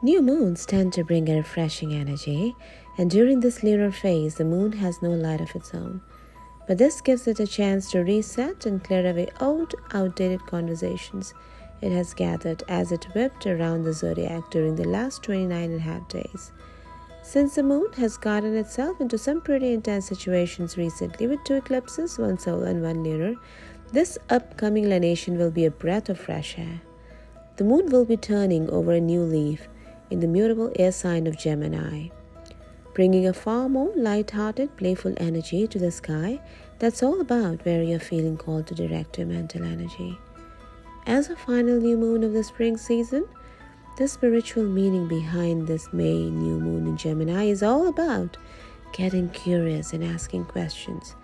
New moons tend to bring a refreshing energy, and during this lunar phase, the moon has no light of its own. But this gives it a chance to reset and clear away old, outdated conversations it has gathered as it whipped around the zodiac during the last 29 and a half days. Since the moon has gotten itself into some pretty intense situations recently with 2 eclipses, one solar and one lunar, this upcoming lunation will be a breath of fresh air. The moon will be turning over a new leaf in the mutable air sign of Gemini, bringing a far more light-hearted, playful energy to the sky that's all about where you're feeling called to direct your mental energy. As a final new moon of the spring season, the spiritual meaning behind this May new moon in Gemini is all about getting curious and asking questions,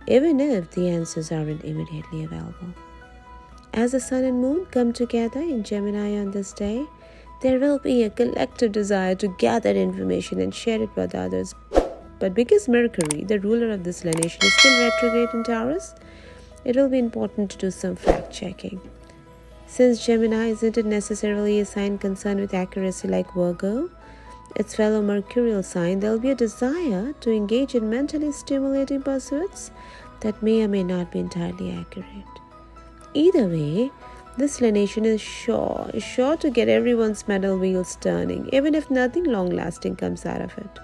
even if the answers aren't immediately available. As the sun and moon come together in Gemini on this day, there will be a collective desire to gather information and share it with others. But because Mercury, the ruler of this lunation, is still retrograde in Taurus, it will be important to do some fact-checking. Since Gemini isn't necessarily a sign concerned with accuracy like Virgo, its fellow mercurial sign, there will be a desire to engage in mentally stimulating pursuits that may or may not be entirely accurate. Either way, this lunation is sure to get everyone's mental wheels turning, even if nothing long-lasting comes out of it.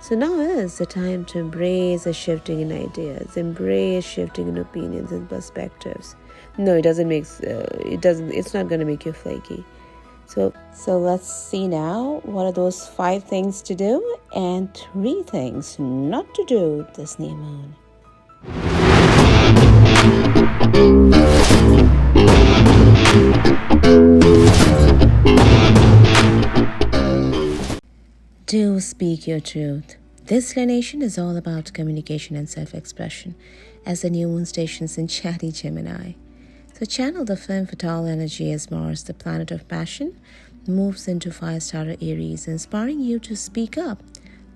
So now is the time to embrace a shifting in ideas, embrace shifting in opinions and perspectives. No, it's not going to make you flaky. So let's see now what are those 5 things to do and 3 things not to do this new moon. Do speak your truth. This lunation is all about communication and self-expression as the new moon stations in chatty Gemini. So channel the femme fatale energy as Mars, the planet of passion, moves into fire-starter Aries, inspiring you to speak up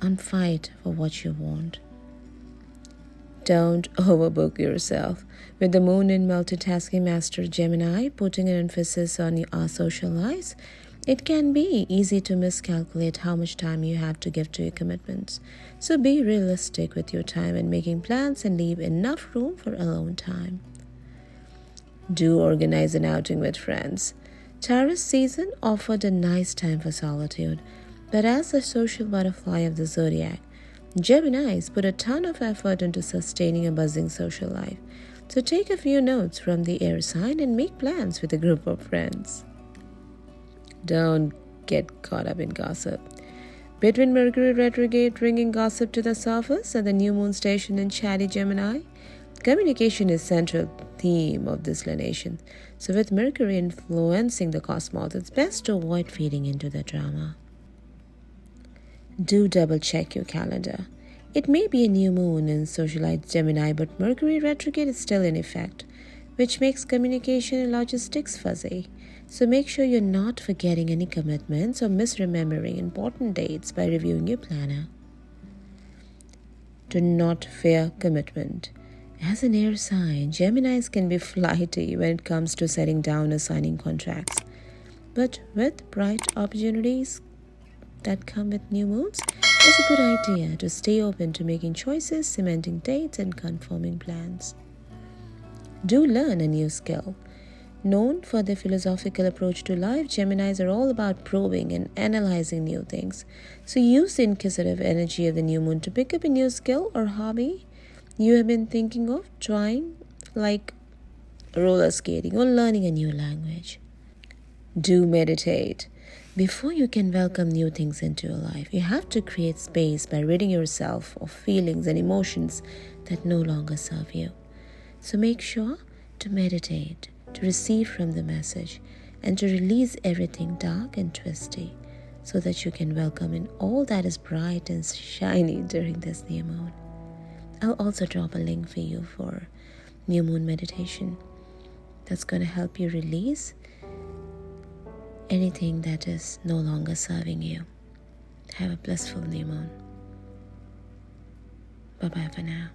and fight for what you want. Don't overbook yourself. With the moon in multitasking master Gemini putting an emphasis on our social lives, it can be easy to miscalculate how much time you have to give to your commitments. So be realistic with your time and making plans and leave enough room for alone time. Do organize an outing with friends. Taurus season offered a nice time for solitude, but as the social butterfly of the zodiac, Geminis put a ton of effort into sustaining a buzzing social life. So take a few notes from the air sign and make plans with a group of friends. Don't get caught up in gossip. Between Mercury retrograde bringing gossip to the surface and the new moon station in chatty Gemini, communication is central theme of this lunation. So with Mercury influencing the cosmos, it's best to avoid feeding into the drama. Do double check your calendar. It may be a new moon in socialite Gemini, but Mercury retrograde is still in effect, which makes communication and logistics fuzzy. So make sure you're not forgetting any commitments or misremembering important dates by reviewing your planner. Do not fear commitment. As an air sign, Geminis can be flighty when it comes to setting down or signing contracts. But with bright opportunities that come with new moons, it's a good idea to stay open to making choices, cementing dates, and confirming plans. Do learn a new skill. Known for their philosophical approach to life, Geminis are all about probing and analyzing new things. So use the inquisitive energy of the new moon to pick up a new skill or hobby you have been thinking of trying, like roller skating or learning a new language. Do meditate. Before you can welcome new things into your life, you have to create space by ridding yourself of feelings and emotions that no longer serve you. So make sure to meditate, to receive from the message, and to release everything dark and twisty so that you can welcome in all that is bright and shiny during this new moon. I'll also drop a link for you for new moon meditation that's going to help you release anything that is no longer serving you. Have a blissful new moon. Bye-bye for now.